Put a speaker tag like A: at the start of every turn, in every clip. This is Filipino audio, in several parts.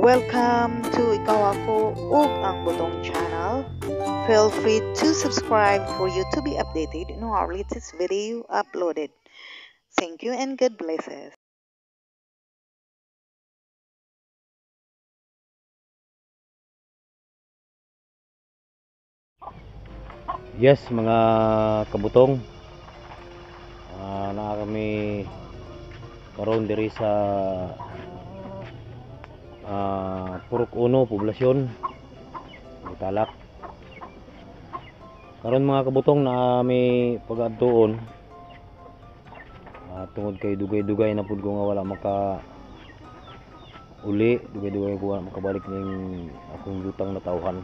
A: Welcome to Ikaw Ako ug ang Butong channel. Feel free to subscribe for you to be updated on our latest video uploaded. Thank you and God blesses.
B: Yes, mga kabutong, na kami karon diri sa Purok Uno, poblasyon Butalak. Karon mga kabutong na may pag-adtuon tungod kay dugay-dugay na pud ko nga wala maka uli, dugay-dugay ko wala makabalik ning akong yutang na tawhan.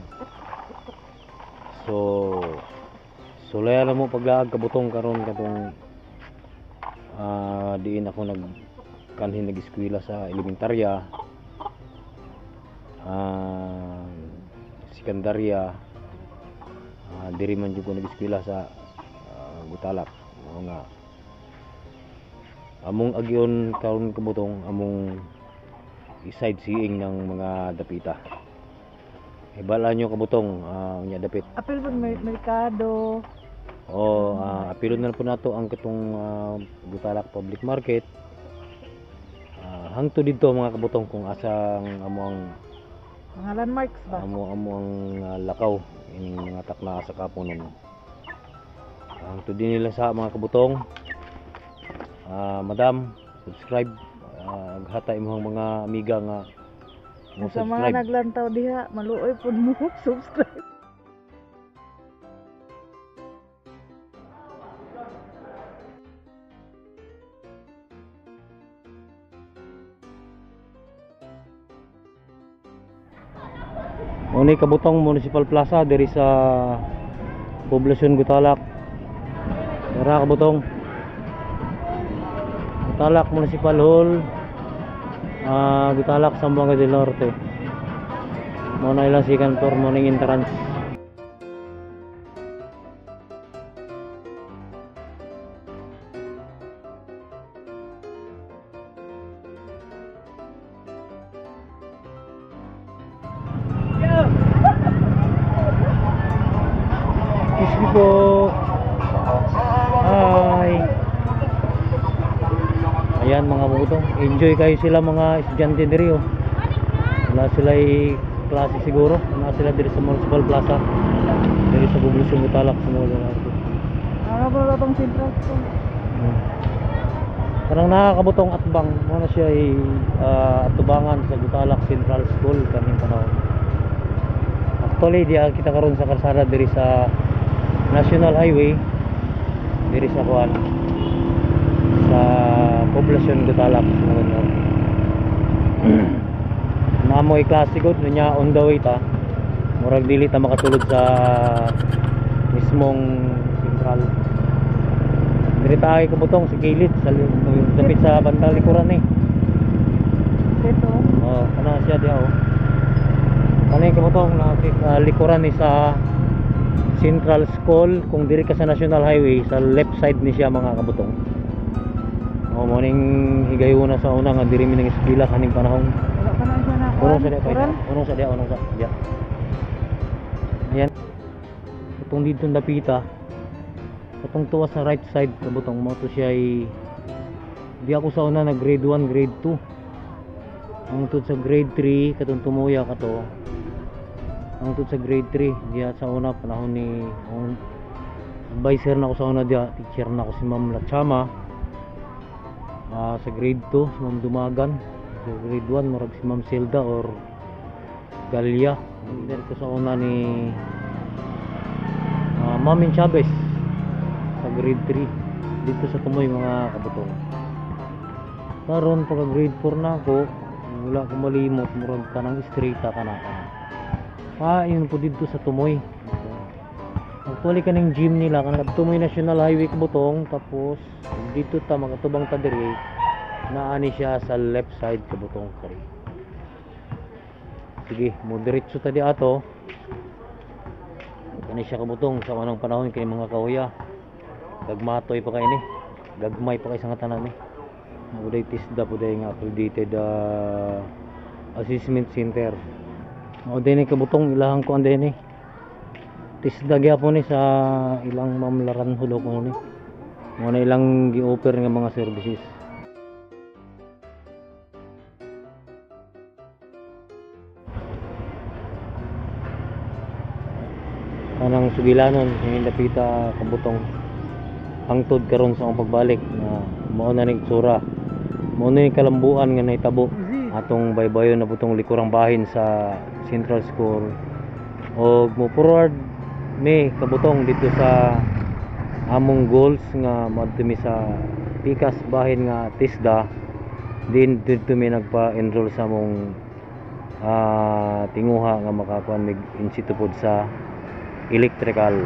B: So laya na mo paglaag kabutong karon katong diin ako nag-kanhin nag-eskwela sa elementarya, sekundarya, diri man jud ko nag-eskwela sa Butalak. Nga among agyon karon kabutong among i-sightseeing ng mga dapita. Ibala nyo kabutong unya dapit.
C: Apil pud merkado.
B: Apilon na po nato ang katong Butalak Public Market. Hangtod dito mga kabutong kung asang among
C: Mga landmarks ba?
B: among lakaw ining mga takna sa kaponon. Hangtod din nila sa mga kabutong. Madam, subscribe. Hata imong mga amiga nga mo
C: Sa mga
B: subscribe.
C: naglantaw diha, maluoy pud mo subscribe.
B: Muni kabutong Municipal Plaza diri sa poblasyon Butalak. Tara kabutong. Butalak Municipal Hall. Butalak Zamboanga del Norte. Mo na ilang second floor morning entrance. Excuse me po. Hi. Ayan mga butong, enjoy kayo sila mga estudyante diri oh. Wala sila klase siguro. Wala sila diri sa Municipal Plaza. Diri sa poblasyon Butalak sa mga nato.
C: Ano ba tong Central School?
B: Parang nakakabutong atbang mo na siya atubangan sa Butalak Central School kaning panahon. Actually di kita karon sa kalsada diri sa National Highway diri sa kuan sa poblasyon Butalak sa mga nato. Namoy klase gud nya on the way ta. Murag dili ta makatulog sa mismong Central. Diri tayo kabutong sa kilid sa dapit sa bandang likuran ni.
C: Ito.
B: Kana siya diha oh. Kana kabutong na likuran ni sa Central School. Kung diri ka sa National Highway sa left side ni siya mga kabutong. Morning higayuna sa una nga diri mi nang eskwela kaning panahon.
C: Wala pa na siya na.
B: Unong sa diha, unong sa diha. Ayan. Itong dito dapita. Itong tuwa sa right side kabutong mo to siya di ako sa una nag grade 1, grade 2. Ang tud sa grade 3 katong tumuya ka to. Ang tud sa grade 3 diya sa una panahon ni advisor na ako sa una diya, teacher na ako si Ma'am Lachama. Sa grade 2 si Ma'am Dumagan. Sa grade 1 murag si Ma'am Zelda or Galia. Leader ko sa una ni Ma'am Chavez sa grade 3 dito sa Tumoy mga kabutong. Karon pagka grade 4 na ako, wala ko malimot murag kanang straighta kana. Yun po dito sa Tumoy. Actually kaning gym nila kanang Tumoy National Highway kabutong, tapos dito ta makatubang ta diri naani siya sa left side kabutong kari. Sige, mo diretso ta di ato. Kani siya kabutong sa anong panahon kay mga kahuya. Gagmatoy pa kay ni. Gagmay pa kay sa nga tanan ni. Uday tisda po day nga accredited assessment center. O din kabutong ilahang kuan din eh. Tisda gyapon ni sa ilang mamlaran hulo ko ni. Mo na ilang gi-offer nga mga services. Kanang sugilanon yung dapita kabutong hangtod karon sa akong pagbalik na mao na ning tsura. Mao na ning kalambuan nga nahitabo atong baybayon na butong likurang bahin sa Central School. Og mo forward ni kabutong dito sa among goals nga madumi sa pikas bahin nga TISDA. Din dito mi nagpa-enroll sa among tinguha nga makakuan mig institute sa electrical.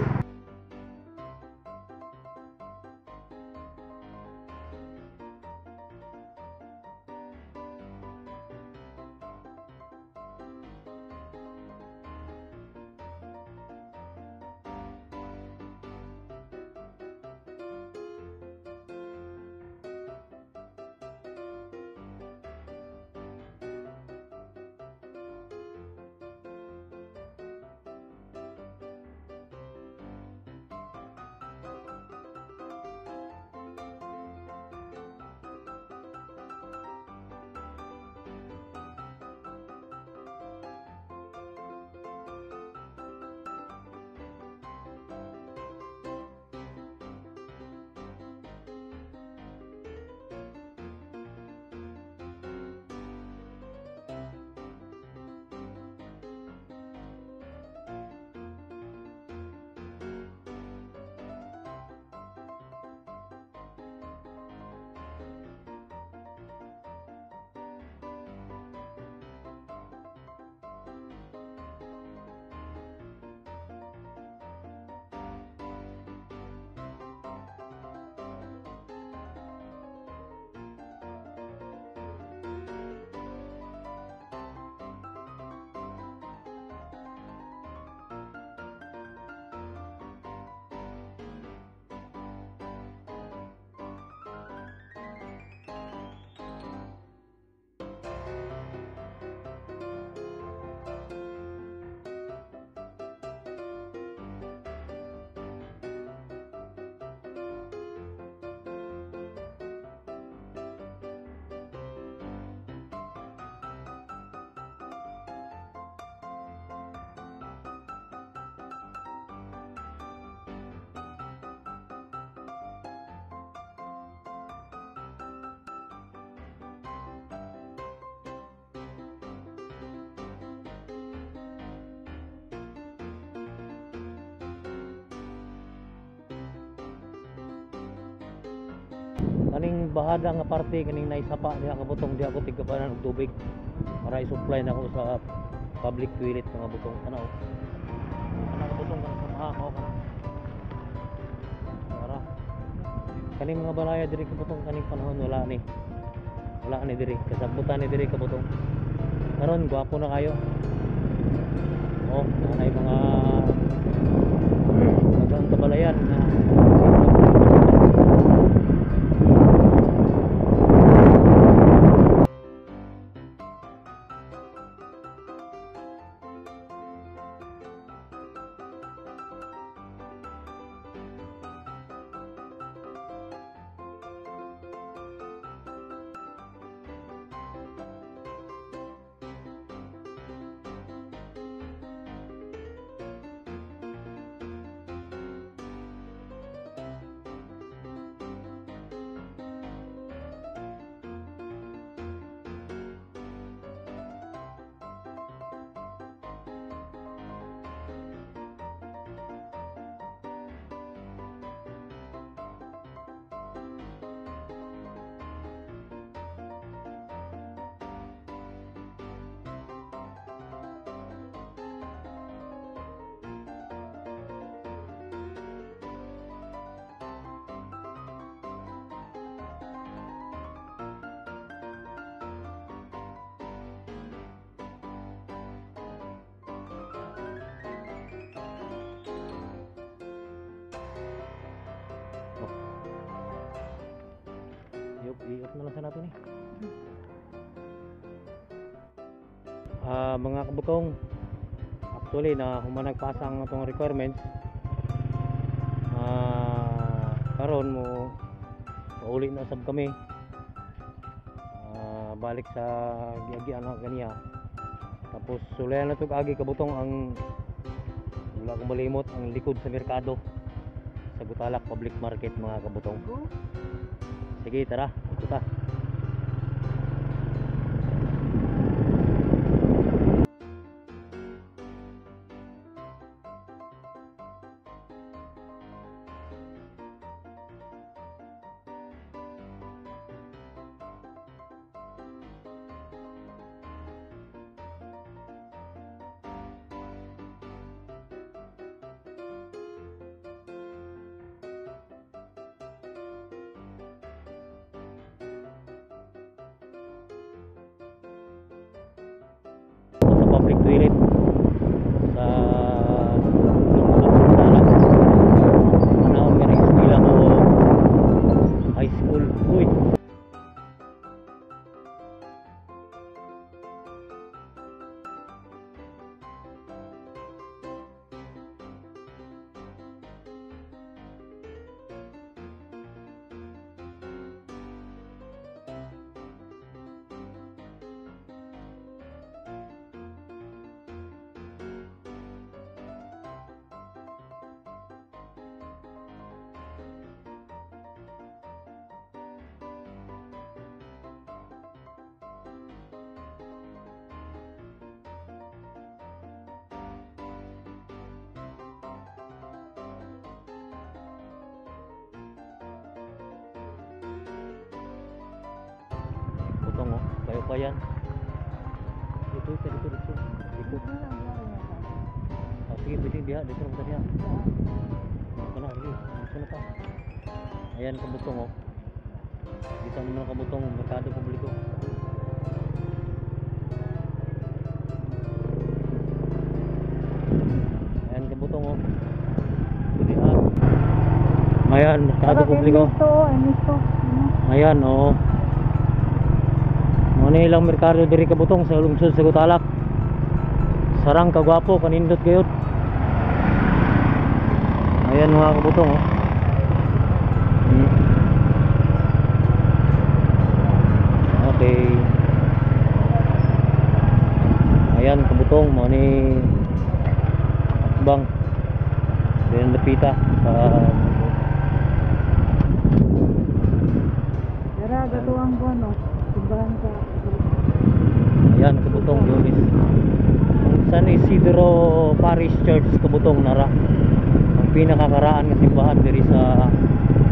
B: Kaning bahada nga parte kaning naisapa niya kabutong di ako tigabanan og tubig para i-supply na ako sa public toilet nga butong tanaw. Ana kabutong kan sa maha ko kana. Para kaning mga balaya diri kabutong kaning panahon wala ni. Wala ni diri kasabutan ni diri kabutong. Karon gwapo na kayo. Oh, nanay mga magang kabalayan na i-off na lang sa nato ni. Mga kabutong, actually na humanag pasang atong requirements, karon mo uli na sab kami, balik sa giagian na ganiya. Tapos sulayan na to agi kabutong ang wala kong malimot ang likod sa merkado sa Gutalak Public Market mga kabutong. Sige, tara, ito ta. Public toilet sa panahon nga ng eskwela ko high school. Uy, butong oh, kayo pa yan. Dito, dito. Sige, pwede diha, dito na diha. Ito na, sige, ito na pa. Ayan kabutong oh. Dito naman kabutong, merkado publiko. Ayan kabutong oh. Diha. Ayan, merkado publiko. Ayan oh. Ano ilang merkado diri kabutong sa lungsod sa Gutalak. Sarang kagwapo kanindot gayud. Ayan mga kabutong oh. Okay. Ayan kabutong mo ni bang din napita sa
C: Dara gatuang ko no. Simbahan ka.
B: ayan kabutong Lunis San Isidro Parish Church kabutong nara ang pinakakaraan nga simbahan diri sa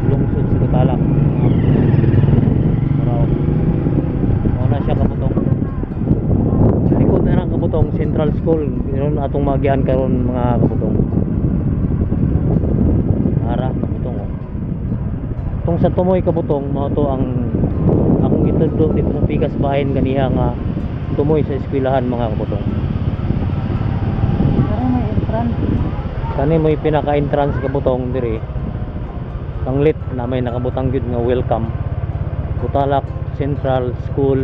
B: lungsod sa Gutalak. Muna siya kabutong likod na ng kabutong Central School yun atong magian karon mga kabutong nara kabutong oh. Itong sa Tumoy kabutong mao to ang akong itudlo dito sa Pikas bahin ganiha nga Tumoy sa eskwelahan mga kabutong.
C: Dara may entrance.
B: Kani may pinaka-entrance kabutong diri. Panglit na may nakabutang gyud nga welcome. Gutalak Central School,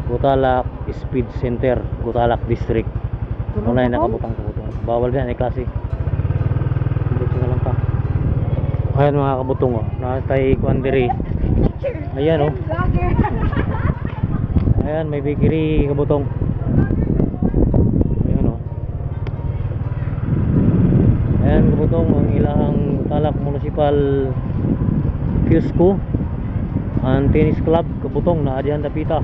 B: Gutalak Speed Center, Gutalak District. Unay nakabutang kabutong. Bawal din ay klase. Dito na lang pa. Ayan mga kabutong oh. Natay kuan diri. Ayan oh. Ayan may bakery kabutong. Ayan oh. Ayan kabutong ang ilang Gutalak Municipal Kiosco ang tennis club kabutong na adihan dapita.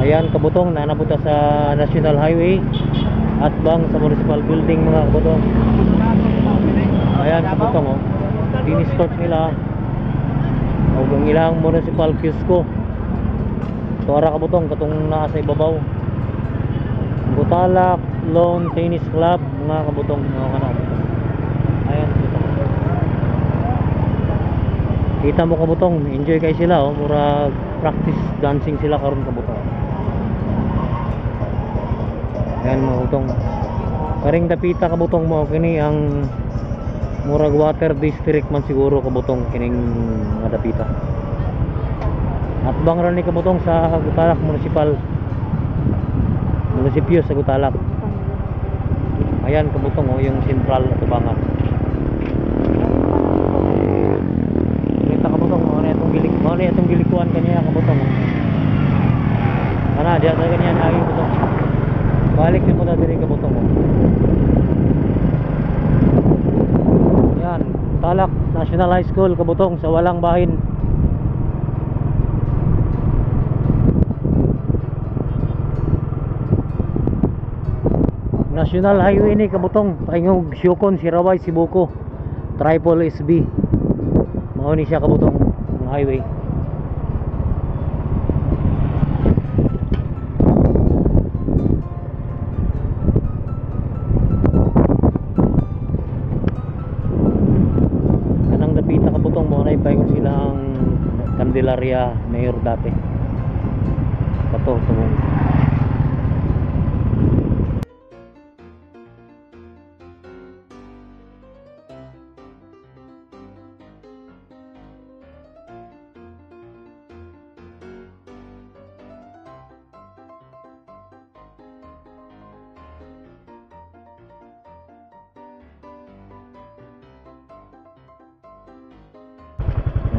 B: Ayan kabutong na napunta sa National Highway at bang sa municipal building mga kabutong. Ayan kabutong oh. Tennis court nila o ang ilang municipal kiosco. Tuara kabutong katong naa sa ibabaw. Gutalak Lawn Tennis Club mga kabutong mga kanal. Ayan kabutong. Kita mo kabutong, enjoy kay sila oh, mura practice dancing sila karon kabutong. Ayan mga kabutong. Karing dapita kabutong mo kini ang murag water district man siguro kabutong kining mga dapita. At bang ron ni kabutong sa Gutalak munisipyo sa Gutalak. Ayan kabutong oh, yung sentral at Tubangan. Kita kabutong mo na itong gilikuan kanya kabutong. Ana diya sa kanya ay kabutong. Balik din mo na diri kabutong mo. Ayan, Talak National High School kabutong sa walang bahin. National Highway ni kabutong paingog Syukon, Siraway, Sibuko, Triple SB. Mao ni siya kabutong ang highway. Kanang dapita kabutong mo na ipaingog silang Candelaria Mayor dati. Kato tumong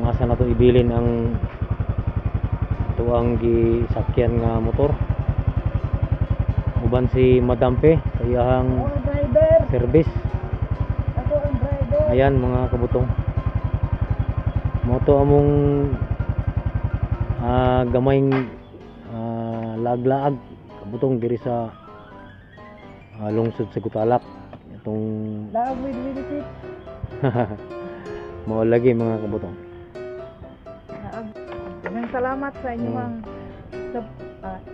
B: asa na to ibilin ang tuang gisakyan nga motor uban si Madam Pe sa iyahang service.
C: Ako ang driver.
B: Ayan mga kabutong moto among gamayng laag-laag kabutong diri sa lungsod sa Gutalak itong
C: Laag with benefit.
B: mao lagi mga kabutong.
C: Salamat sa inyong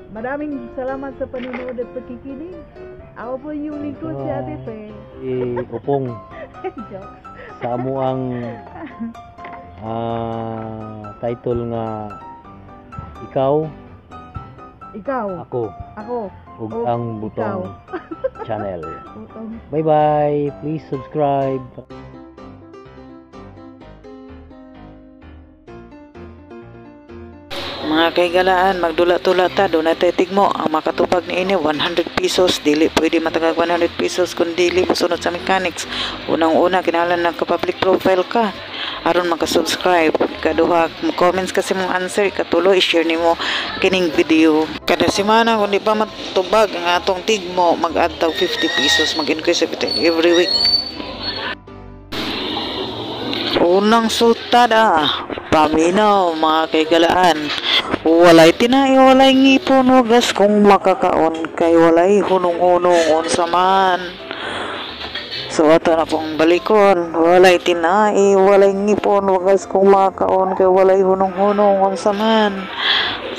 C: maraming salamat sa panonood at pagkikinig. Ako po yung lingkod si Ate Pe.
B: Upong
C: Joke.
B: sa amo ang title nga ikaw ako ug
C: ug
B: ang butong channel.
C: Butong.
B: Bye bye, please subscribe.
A: Mga kaigalaan, magdula-tula ta, doon natin tigmo. Ang makatubag ni ini, 100 pesos. Dili, pwede matagag 100 pesos kung dili masunod sa mechanics. Unang-una, kinahalan ng public profile ka. Aron makasubscribe. Kaduha, comments kasi mong answer. Katulo, i-share ni mo kining video. Kada semana, kung di pa matubag ang atong tigmo, mag-add tag 50 pesos. Mag-increase every week. Unang sultada, paminaw mga kaigalaan. Walay tinai, walay ngipon, wagas kung makakaon kay walay hunong-hunong unsa man. So ato na pong balikon, walay tinai, walay ngipon, wagas kung makakaon kay walay hunong-hunong unsa man.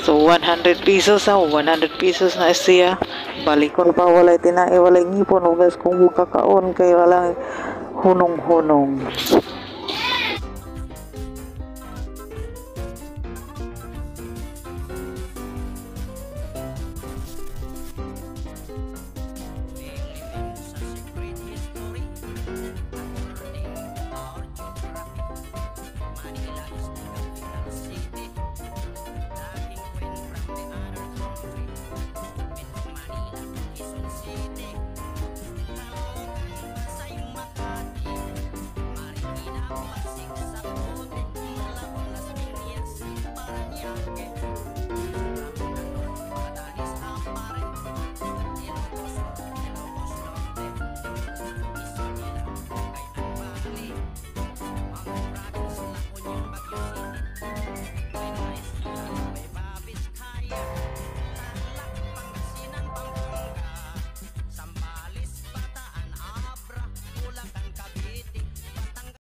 A: So 100 pesos 100 pesos na siya. Balikon pa, walay tinai, walay ngipon, wagas kung makakaon kay walay hunong-hunong.